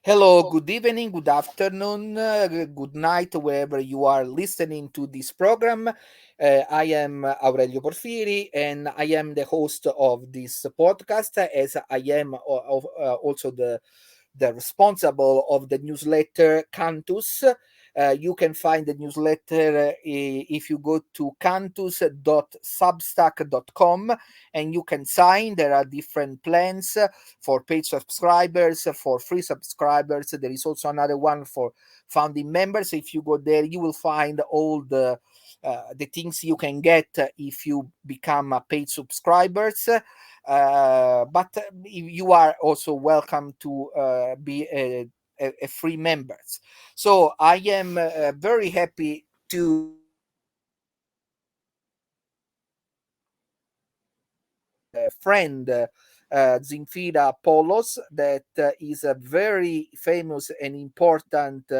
Hello, good evening, good afternoon, good night, wherever you are listening to this program. I am Aurelio Porfiri, and I am the host of this podcast, as I am also the responsible of the newsletter Cantus. You can find the newsletter if you go to cantus.substack.com, and you can sign. There are different plans for paid subscribers, for free subscribers. There is also another one for founding members. If you go there, you will find all the things you can get if you become a paid subscribers. But you are also welcome to be a free members. So I am very happy to friend Zimfira Poloz, that is a very famous and important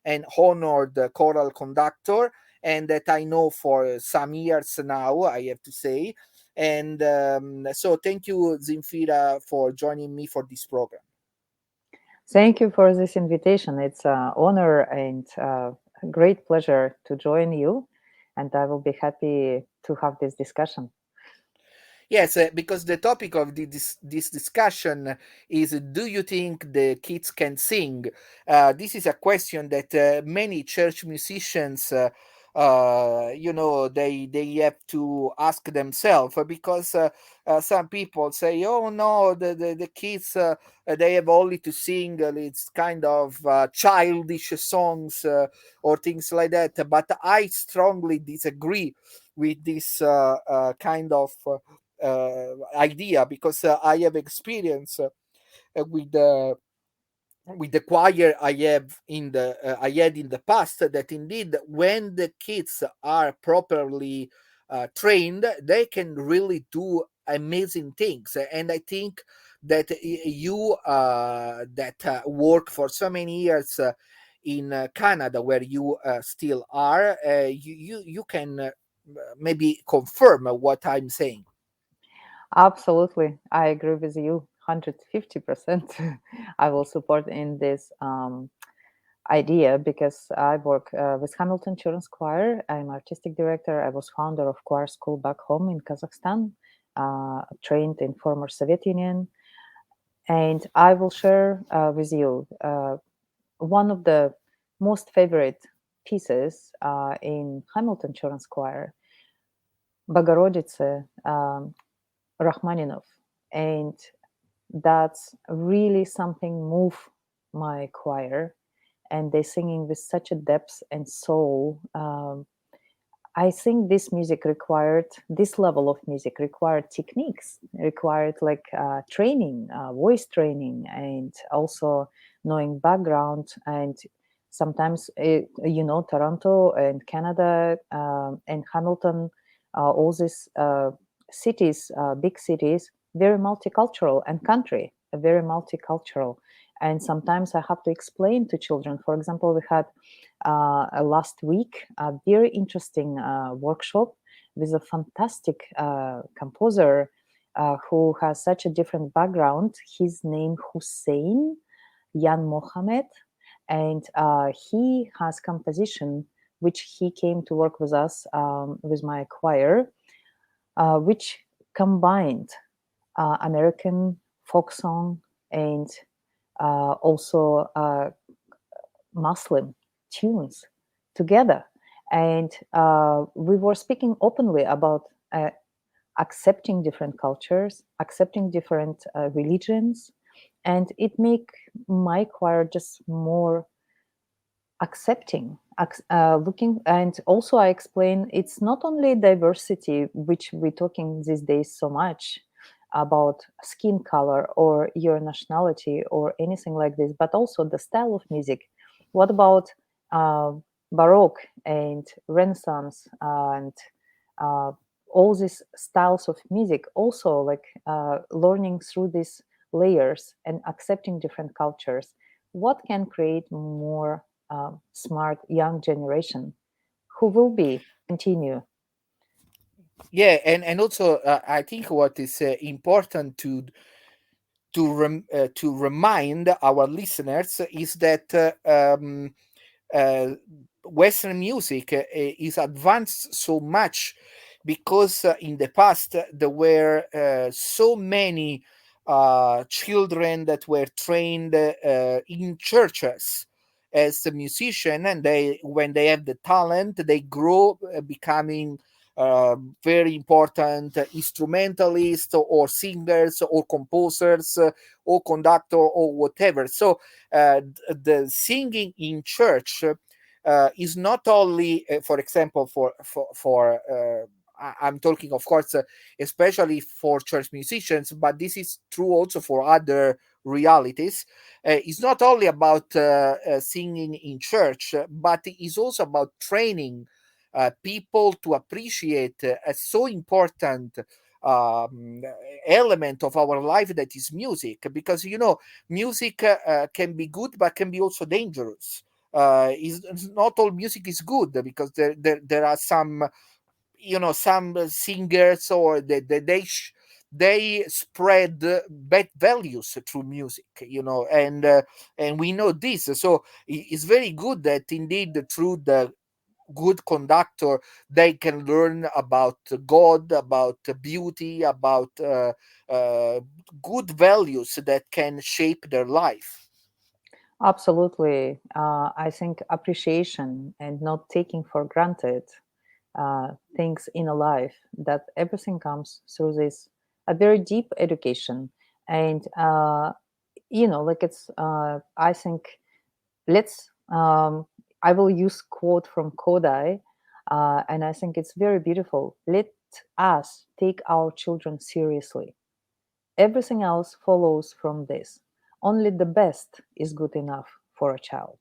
and honored choral conductor, and that I know for some years now, I have to say. And so, thank you, Zimfira, for joining me for this program. Thank you for this invitation. It's an honor and a great pleasure to join you, and I will be happy to have this discussion. Yes, because the topic of this discussion is, do you think the kids can sing? This is a question that many church musicians, they have to ask themselves, because some people say, oh no, the kids, they have only to sing, it's kind of childish songs or things like that. But I strongly disagree with this idea, because I have experience with the choir I had in the past, that indeed when the kids are properly trained, they can really do amazing things. And I think that you that work for so many years in Canada, where you still are, you can maybe confirm what I'm saying. Absolutely, I agree with you 150%. I will support in this idea because I work with Hamilton Children's Choir. I'm artistic director. I was founder of choir school back home in Kazakhstan, trained in former Soviet Union. And I will share with you one of the most favorite pieces in Hamilton Children's Choir, Bogorodice, Rachmaninov. And that's really something move my choir. And they're singing with such a depth and soul. I think this level of music required techniques, required like training, voice training, and also knowing background. And sometimes, Toronto and Canada and Hamilton, all these cities, big cities, very multicultural, and country, very multicultural. And sometimes I have to explain to children. For example, we had last week a very interesting workshop with a fantastic composer who has such a different background. His name Hussein Jan Mohammed, and he has composition which he came to work with us with my choir, which combined American folk song and also Muslim tunes together. And we were speaking openly about accepting different cultures, accepting different religions, and it make my choir just more accepting, looking. And also I explain it's not only diversity, which we're talking these days so much about skin color or your nationality or anything like this, but also the style of music. What about uh, Baroque and Renaissance and uh, all these styles of music? Also, like learning through these layers and accepting different cultures. What can create more smart young generation who will be continue? Yeah, and also I think what is important to remind our listeners is that uh, Western music is advanced so much because in the past there were so many children that were trained in churches as a musician, and they, when they have the talent, they grow becoming very important instrumentalists or singers or composers or conductor or whatever. So the singing in church is not only, for example, I'm talking, of course, especially for church musicians, but this is true also for other realities. It's not only about singing in church, but it is also about training people to appreciate a so important um, element of our life that is music, because music can be good but can be also dangerous. Is not all music is good, because there are some, some singers, or they spread bad values through music, and we know this. So it's very good that indeed through the good conductor they can learn about God, about beauty, about good values that can shape their life. Absolutely. I think appreciation and not taking for granted things in a life, that everything comes through this a very deep education. And like it's I think, let's I will use quote from Kodai, and I think it's very beautiful. Let us take our children seriously. Everything else follows from this. Only the best is good enough for a child,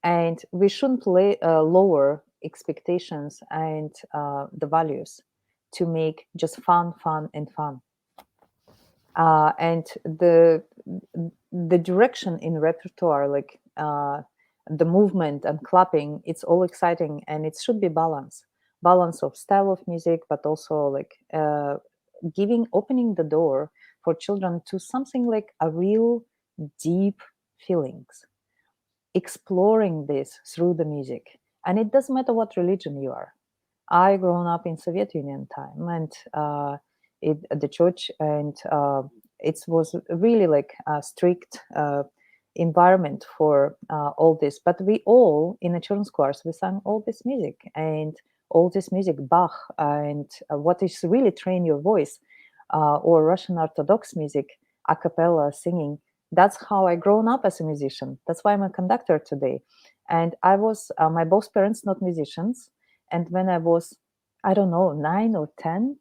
and we shouldn't lower expectations and the values to make just fun, and fun. And the direction in repertoire, like the movement and clapping, it's all exciting, and it should be balance of style of music, but also like opening the door for children to something like a real deep feelings, exploring this through the music. And it doesn't matter what religion you are. I grown up in Soviet Union time, and the church, and it was really like a strict environment for all this. But we all in the children's chorus, we sang all this music, and all this music, Bach, and what is really train your voice, or Russian Orthodox music, a cappella singing. That's how I grown up as a musician. That's why I'm a conductor today. And I was my both parents not musicians, and when I was, I don't know, 9 or 10,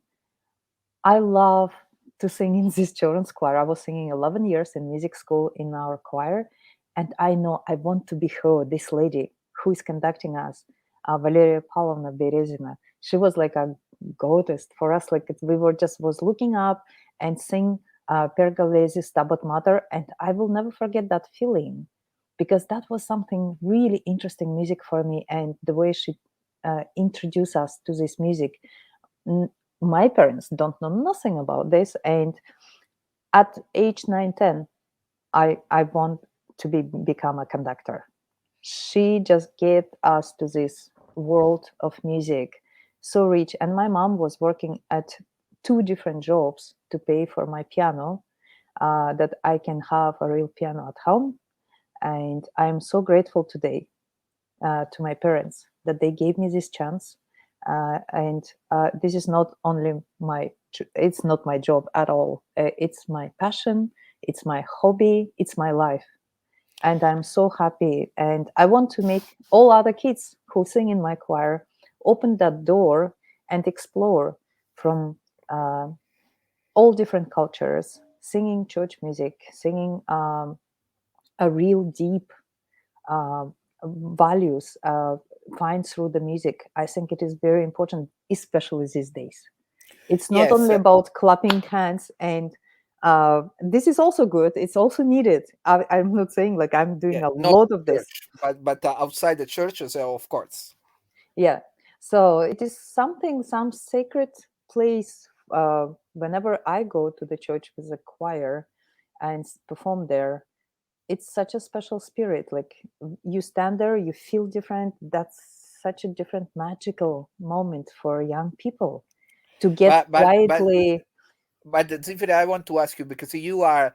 I love to sing in this children's choir. I was singing 11 years in music school in our choir. And I know I want to be her, this lady who is conducting us, Valeria Pavlovna Berezina. She was like a goddess for us. Like we were just was looking up and sing Pergolesi Stabat Mater. And I will never forget that feeling, because that was something really interesting music for me. And the way she introduced us to this music, my parents don't know nothing about this, and at age 9, 10, I want to become a conductor. She just get us to this world of music so rich. And my mom was working at two different jobs to pay for my piano, that I can have a real piano at home. And I'm so grateful today to my parents that they gave me this chance. And this is not only it's not my job at all. It's my passion, it's my hobby, it's my life. And I'm so happy. And I want to make all other kids who sing in my choir open that door and explore from uh, all different cultures, singing church music, singing a real deep uh, values find through the music. I think it is very important, especially these days. It's not Yes, only about clapping hands, and this is also good. It's also needed. I'm not saying like I'm yeah, doing a not lot of this. church, but outside the churches, of course. Yeah. So it is something, some sacred place. Whenever I go to the church with a choir, and perform there, it's such a special spirit. Like, you stand there, you feel different. That's such a different magical moment for young people to get but but but quietly. But Zifir, I want to ask you because you are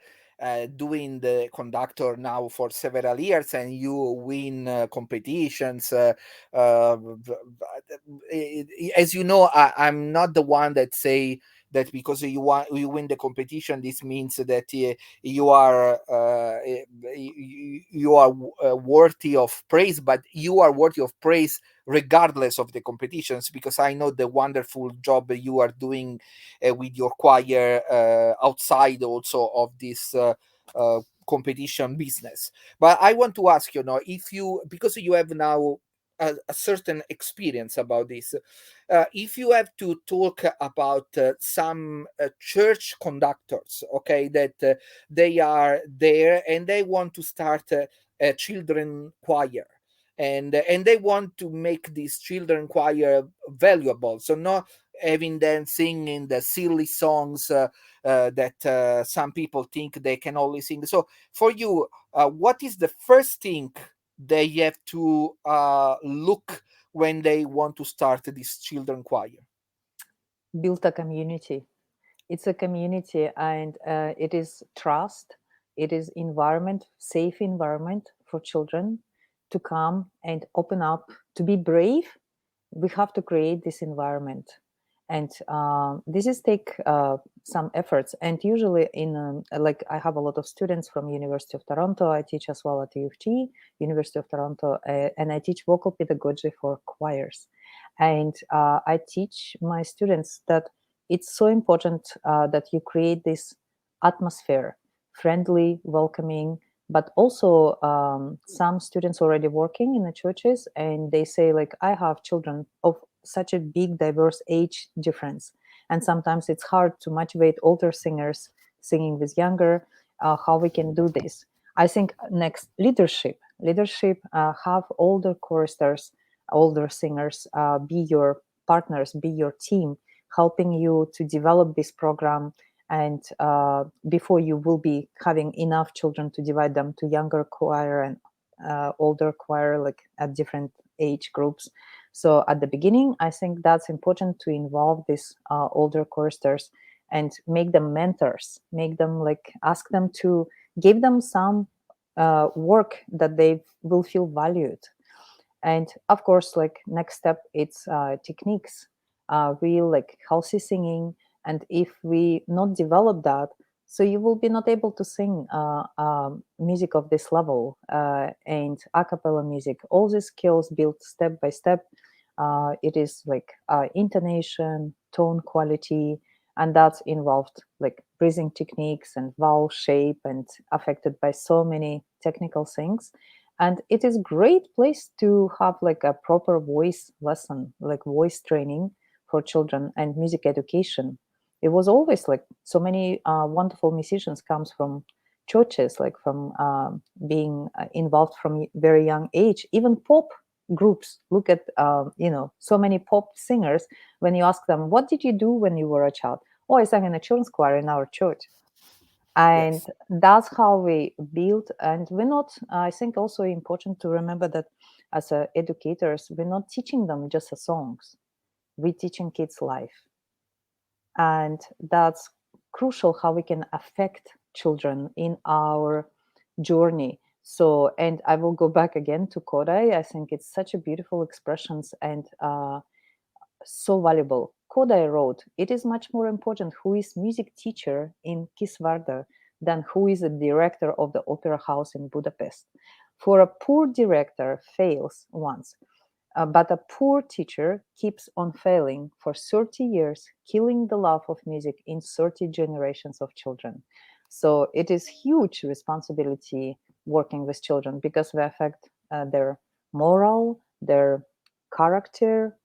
doing the conductor now for several years and you win competitions. As you know, I'm not the one that say that because you win the competition, this means that you are you are worthy of praise, but you are worthy of praise regardless of the competitions, because I know the wonderful job you are doing with your choir outside also of this competition business. But I want to ask you now, if you, because you have now a certain experience about this, if you have to talk about some church conductors, okay, that they are there and they want to start a children choir, and they want to make this children choir valuable, so not having them singing the silly songs that some people think they can only sing. So for you, what is the first thing they have to look when they want to start this children choir? Build a community. It's a community, and it is trust. It is environment, safe environment for children to come and open up, to be brave. We have to create this environment, and this is take some efforts. And usually in like, I have a lot of students from University of Toronto. I teach as well at U of T, University of Toronto, and I teach vocal pedagogy for choirs. And I teach my students that it's so important that you create this atmosphere, friendly, welcoming. But also, some students already working in the churches, and they say, like, I have children of such a big diverse age difference, and sometimes it's hard to motivate older singers singing with younger. How we can do this? I think next, leadership, have older choristers, older singers be your partners, be your team, helping you to develop this program. And before, you will be having enough children to divide them to younger choir and older choir, like at different age groups. So at the beginning, I think that's important to involve these older choristers and make them mentors, make them, like, ask them to give them some work that they will feel valued. And of course, like, next step, it's techniques, real, like, healthy singing. And if we not develop that, so you will be not able to sing music of this level, and a cappella music. All these skills built step by step. It is like intonation, tone quality, and that's involved, like, breathing techniques and vowel shape, and affected by so many technical things. And it is great place to have, like, a proper voice lesson, like voice training for children and music education. It was always like, so many wonderful musicians comes from churches, like from being involved from very young age. Even pop groups, look at so many pop singers. When you ask them, what did you do when you were a child? Oh, I sang in a children's choir in our church. And Yes. that's how we build. And we're not, I think, also important to remember that as educators, we're not teaching them just the songs, we're teaching kids life. And that's crucial, how we can affect children in our journey. So, and I will go back again to Kodai. I think it's such a beautiful expressions, and so valuable. Kodai wrote, it is much more important who is music teacher in Kisvarda than who is a director of the opera house in Budapest. For a poor director fails once, but a poor teacher keeps on failing for 30 years, killing the love of music in 30 generations of children. So it is huge responsibility working with children, because we affect their moral, their character.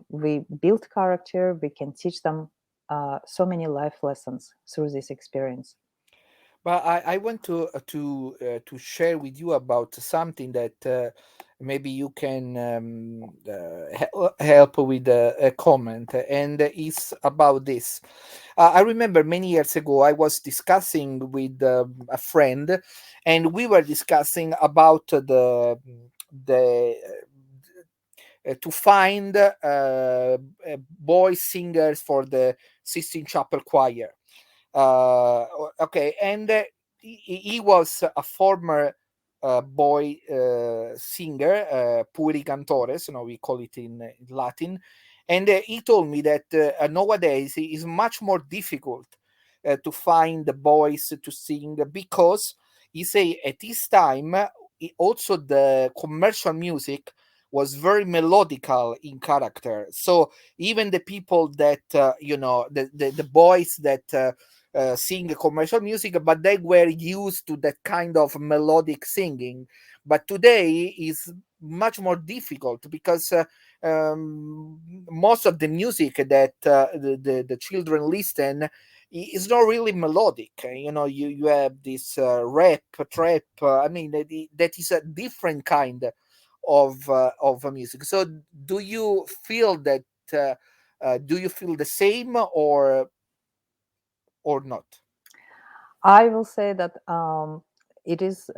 We build character. We can teach them so many life lessons through this experience. But I want to share with you about something that maybe you can help with a comment, and it's about this. I remember many years ago I was discussing with a friend, and we were discussing about the to find boy singers for the Sistine Chapel choir. Okay, and he was a former boy singer, puri cantores, we call it in Latin, and he told me that nowadays it is much more difficult to find the boys to sing, because he say at this time also the commercial music was very melodical in character. So even the people that the boys that sing commercial music, but they were used to that kind of melodic singing. But today is much more difficult, because most of the music that the children listen is not really melodic. You have this rap, trap. I mean, that is a different kind of music. So, do you feel that? Do you feel the same, or not? I will say that it is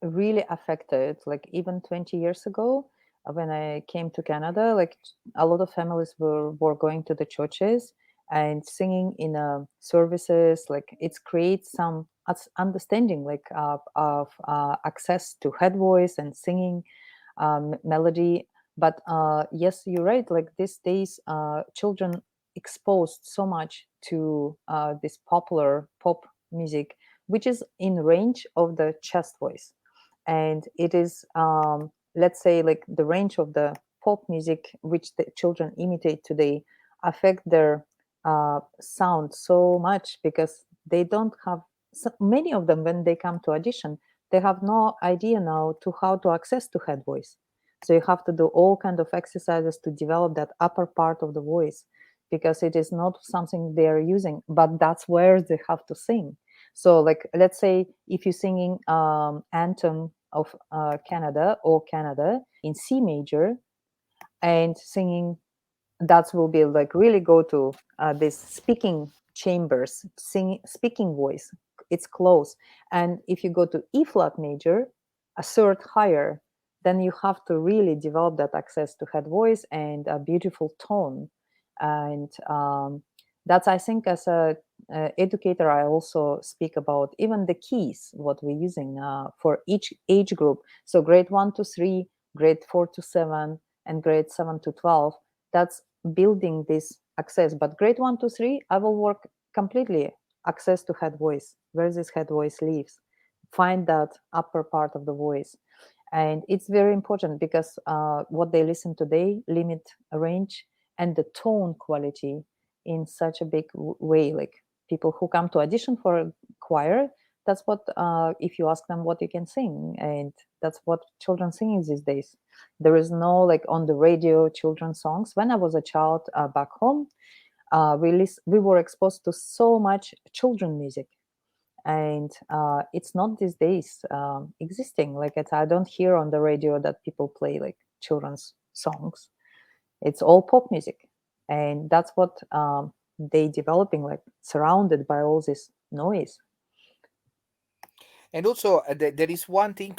really affected. Like even 20 years ago, when I came to Canada, like a lot of families were going to the churches and singing in services. Like it creates some understanding, like of access to head voice and singing melody. But yes, you're right. Like these days, children exposed so much to this popular pop music, which is in range of the chest voice, and it is let's say like the range of the pop music which the children imitate today affect their sound so much, because they don't have, so many of them when they come to audition, they have no idea now to how to access to head voice. So you have to do all kind of exercises to develop that upper part of the voice, because it is not something they are using, but that's where they have to sing. So like let's say if you're singing anthem of Canada or Canada in C major and singing, that will be like really go to this speaking chambers, speaking voice, it's close. And if you go to E flat major, a third higher, then you have to really develop that access to head voice and a beautiful tone. And that's, I think, as a educator, I also speak about even the keys what we're using for each age group. So grade 1 to 3, grade 4 to 7, and grade 7 to 12. That's building this access. But grade 1 to 3, I will work completely access to head voice, where this head voice lives, find that upper part of the voice. And it's very important, because what they listen today limit range and the tone quality in such a big way. Like people who come to audition for a choir, that's what if you ask them what you can sing, and that's what children singing these days. There is no like on the radio children songs. When I was a child back home, we were exposed to so much children music, and it's not these days existing. Like I don't hear on the radio that people play like children's songs. It's all pop music, and that's what they developing, like surrounded by all this noise. And also, there is one thing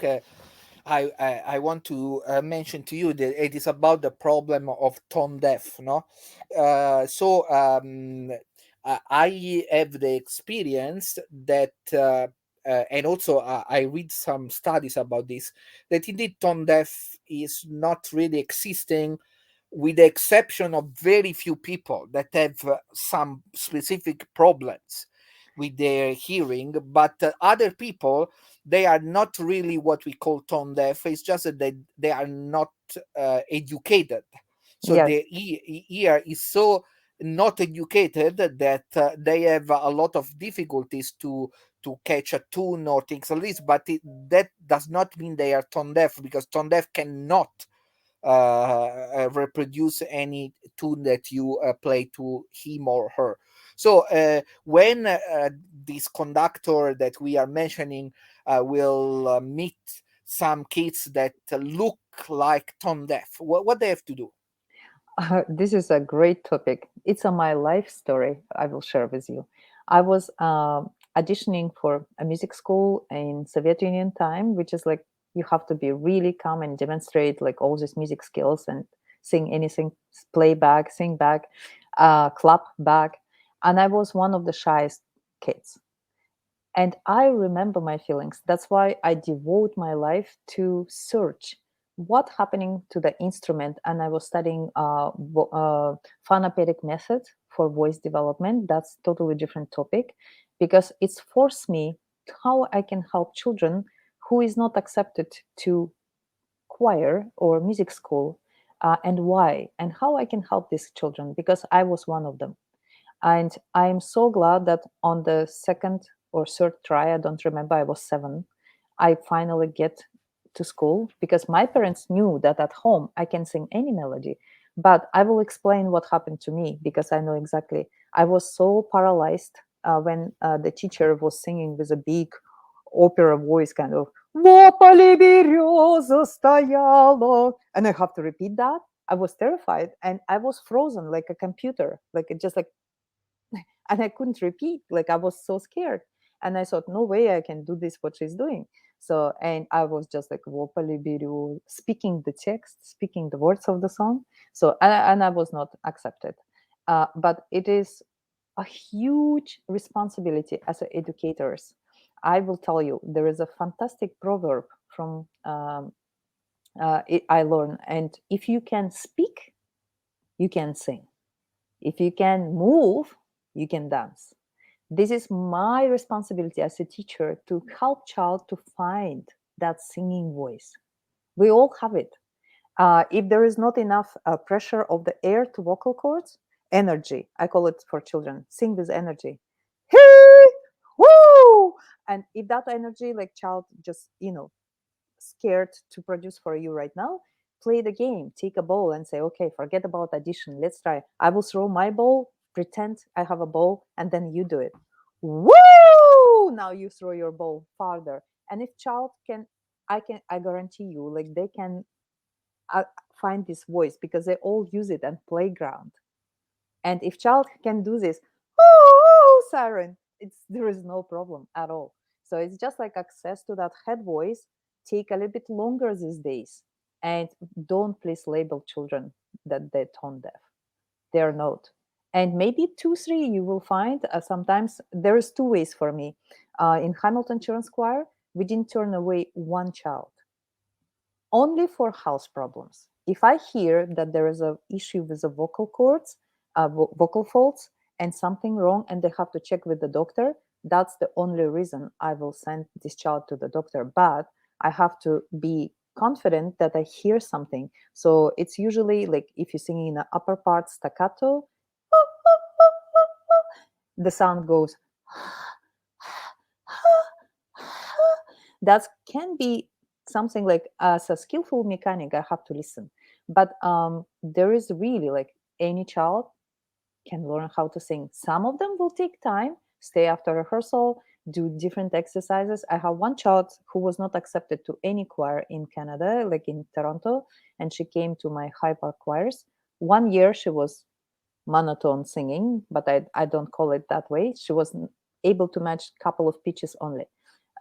I want to mention to you, that it is about the problem of tone deaf. No, so I have the experience that, and also I read some studies about this, that indeed tone deaf is not really existing, with the exception of very few people that have some specific problems with their hearing. But other people, they are not really what we call tone deaf. It's just that they are not educated. So Yes. their ear is so not educated that they have a lot of difficulties to catch a tune or things like this. But that does not mean they are tone deaf, because tone deaf cannot reproduce any tune that you play to him or her. So when this conductor that we are mentioning will meet some kids that look like tone deaf? What they have to do? This is a great topic. It's a my life story I will share with you. I was auditioning for a music school in Soviet Union time, which is like you have to be really calm and demonstrate like all these music skills and sing anything, play back, sing back, clap back. And I was one of the shyest kids. And I remember my feelings. That's why I devote my life to search what happening to the instrument. And I was studying phonopedic method for voice development. That's totally different topic, because it's forced me how I can help children who is not accepted to choir or music school, and why, and how I can help these children, because I was one of them. And I'm so glad that on the second or third try, I don't remember, I was 7, I finally get to school, because my parents knew that at home I can sing any melody. But I will explain what happened to me, because I know exactly. I was so paralyzed when the teacher was singing with a big opera voice, kind of, "Во поле береза стояла," and I have to repeat that. I was terrified and I was frozen like a computer, like it just like, and I couldn't repeat. Like I was so scared. And I thought, no way I can do this, what she's doing. So, and I was just like vocally speaking the text, speaking the words of the song. So, and I was not accepted. But it is a huge responsibility as educators. I will tell you, there is a fantastic proverb from I learned, and if you can speak, you can sing. If you can move, you can dance. This is my responsibility as a teacher, to help child to find that singing voice. We all have it. If there is not enough pressure of the air to vocal cords, energy, I call it for children, sing with energy. Hey, woo! And if that energy, like child just, scared to produce for you right now, play the game. Take a ball and say, okay, forget about addition. Let's try. I will throw my ball, pretend I have a ball, and then you do it. Woo! Now you throw your ball farther. And if child I guarantee you, like they can uh, find this voice, because they all use it on playground. And if child can do this, oh, siren, there is no problem at all. So it's just like access to that head voice take a little bit longer these days. And don't please label children that they're tone deaf. They're not. And maybe 2, 3 you will find. Sometimes there is 2 ways for me. In Hamilton Children's Choir, we didn't turn away one child only for house problems. If I hear that there is an issue with the vocal cords, vocal folds, and something wrong, and they have to check with the doctor, that's the only reason I will send this child to the doctor. But I have to be confident that I hear something. So it's usually like if you're singing in the upper part staccato, the sound goes. That can be something like, as a skillful mechanic I have to listen. But there is really like any child can learn how to sing. Some of them will take time, stay after rehearsal, do different exercises. I have one child who was not accepted to any choir in Canada, like in Toronto, and she came to my high park choirs. 1 year she was monotone singing, but I don't call it that way. She was able to match a couple of pitches only.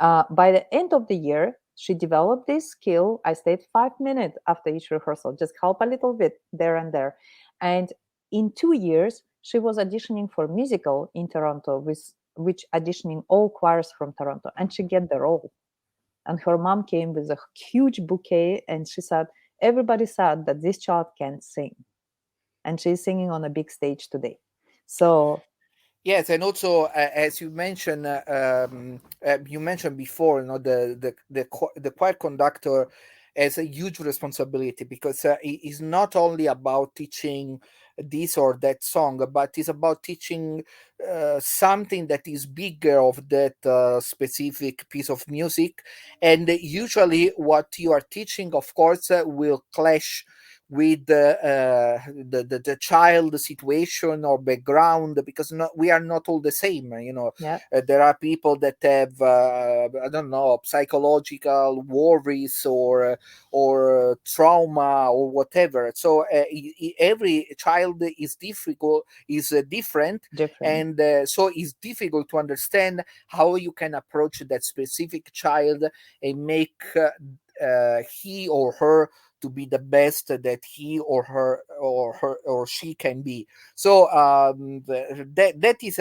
By the end of the year, she developed this skill. I stayed 5 minutes after each rehearsal, just help a little bit there and there. And in 2 years, she was auditioning for musical in Toronto, with which auditioning all choirs from Toronto, and she get the role. And her mom came with a huge bouquet, and she said, everybody said that this child can sing, and she's singing on a big stage today. So Yes, and also as you mentioned before, the choir conductor has a huge responsibility, because it is not only about teaching this or that song, but it's about teaching something that is bigger of that specific piece of music. And usually, what you are teaching, of course, will clash with the child situation or background, because we are not all the same. Yeah, There are people that have I don't know, psychological worries or trauma or whatever. So every child is difficult, is different, different. and so it's difficult to understand how you can approach that specific child and make he or her to be the best that he or she can be. So that is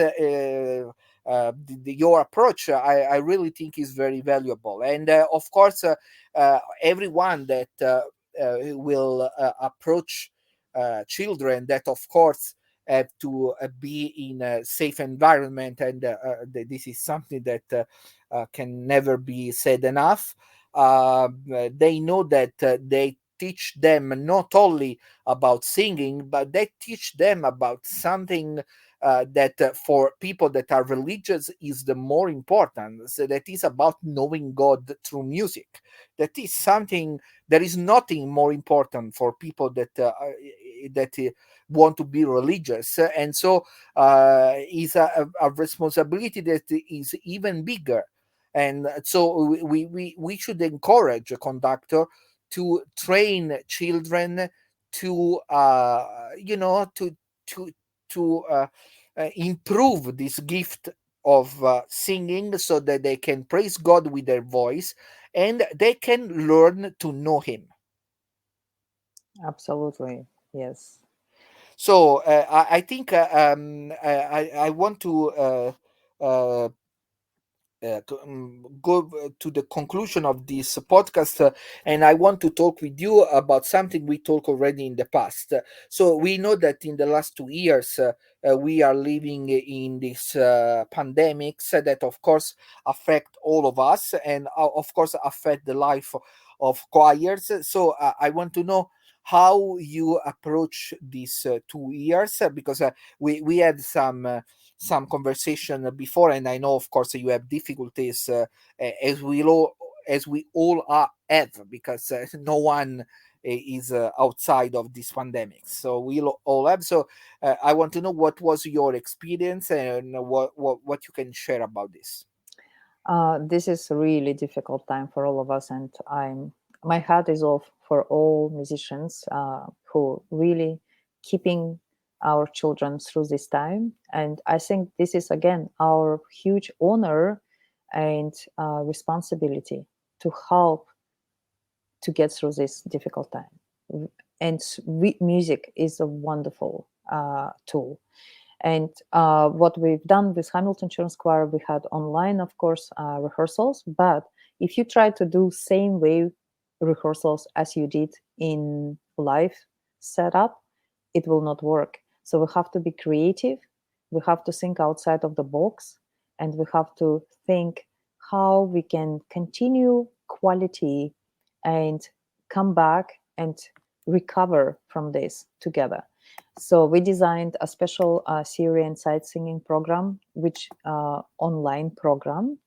your approach. I really think is very valuable, and of course, everyone that will approach children, that of course have to be in a safe environment, and this is something that can never be said enough. They know that they teach them not only about singing, but they teach them about something that for people that are religious is the more important. So that is about knowing God through music. That is something. There is nothing more important for people that want to be religious, and so is a responsibility that is even bigger. And so we should encourage a conductor to train children to to to improve this gift of singing, so that they can praise God with their voice and they can learn to know him. Absolutely. Yes. So I think I want to uh, go to the conclusion of this podcast, and I want to talk with you about something we talked already in the past. So we know that in the last 2 years we are living in this pandemics that of course affect all of us, and of course affect the life of choirs. So I want to know how you approach these 2 years, because we had some conversation before, and I know, of course, you have difficulties as we all have, because no one is outside of this pandemic. So we all have. So I want to know what was your experience and what you can share about this. This is a really difficult time for all of us, and my hat is off for all musicians who really keeping our children through this time. And I think this is again our huge honor and responsibility to help to get through this difficult time. And music is a wonderful tool. And what we've done with Hamilton Children's Choir, we had online, of course, rehearsals. But if you try to do same way rehearsals as you did in live setup, it will not work. So we have to be creative. We have to think outside of the box, and we have to think how we can continue quality and come back and recover from this together. So we designed a special Syrian sight singing program, which online program,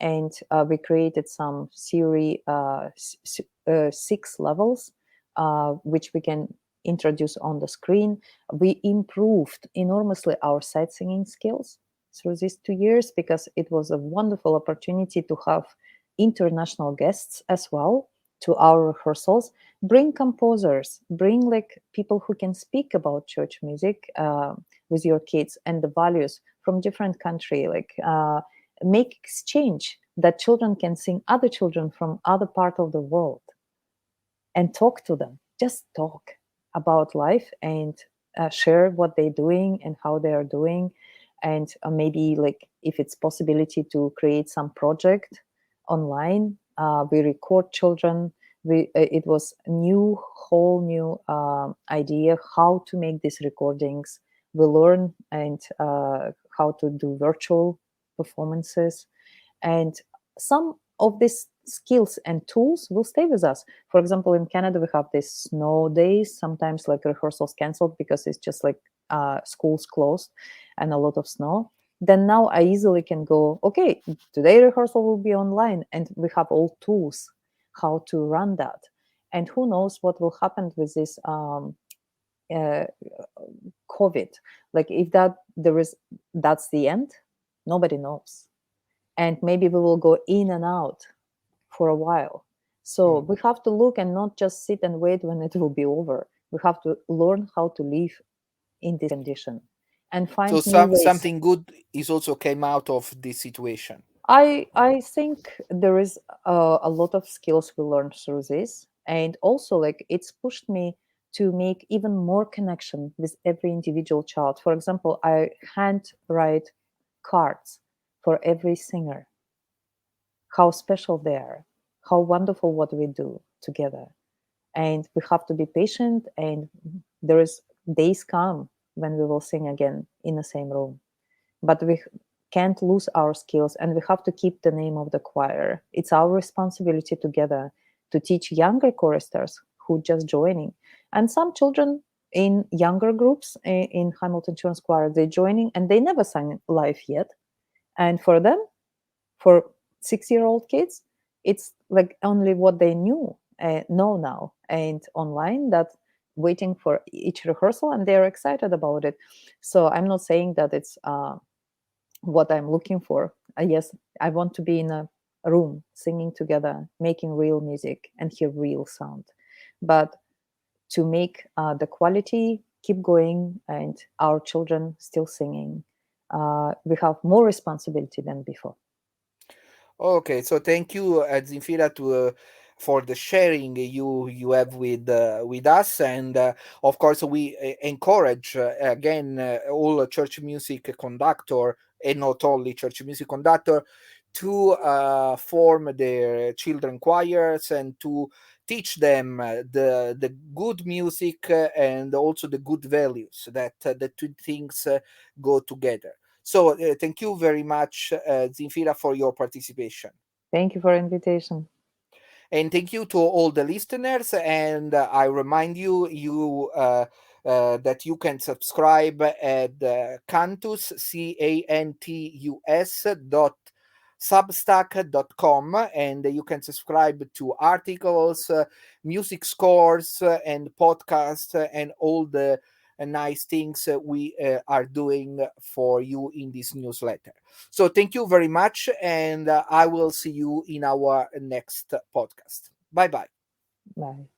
and we created some Siri 6 levels, which we can introduce on the screen. We improved enormously our sight singing skills through these 2 years, because it was a wonderful opportunity to have international guests as well to our rehearsals. Bring composers, bring like people who can speak about church music with your kids and the values from different country, like make exchange that children can sing other children from other part of the world and talk to them, just talk about life and share what they're doing and how they are doing. And maybe like if it's possibility to create some project online, we record children. It was new whole new idea how to make these recordings. We learn and how to do virtual performances, and some of these skills and tools will stay with us. For example, in Canada, we have these snow days, sometimes like rehearsals canceled because it's just like schools closed and a lot of snow. Then now I easily can go, okay, today rehearsal will be online, and we have all tools how to run that. And who knows what will happen with this uh, COVID? Like if that's the end, nobody knows. And maybe we will go in and out for a while. So we have to look and not just sit and wait when it will be over. We have to learn how to live in this condition and So find new ways. something good is also came out of this situation. I think there is a lot of skills we learned through this, and also like it's pushed me to make even more connection with every individual child. For example, I hand write cards for every singer, how special they are, how wonderful what we do together. And we have to be patient, and there is days come when we will sing again in the same room. But we can't lose our skills, and we have to keep the name of the choir. It's our responsibility together to teach younger choristers who just joining. And some children in younger groups in Hamilton Children's Choir, they're joining and they never sang live yet. And for them, for 6-year-old kids, it's like only what they know now and online, that waiting for each rehearsal, and they're excited about it. So I'm not saying that it's what I'm looking for. Yes, I want to be in a room singing together, making real music and hear real sound. But to make the quality keep going and our children still singing, we have more responsibility than before. Okay, so thank you, Zinfira, for the sharing you have with us, and of course we encourage again all church music conductor, and not only church music conductor, to form their children choirs and to teach them the good music and also the good values, that the two things go together. So thank you very much, Zinfira, for your participation. Thank you for invitation. And thank you to all the listeners. And I remind you that you can subscribe at Cantus, Cantus substack.com, and you can subscribe to articles, music scores, and podcasts, and all the nice things we are doing for you in this newsletter. So thank you very much, and I will see you in our next podcast. Bye bye. Bye.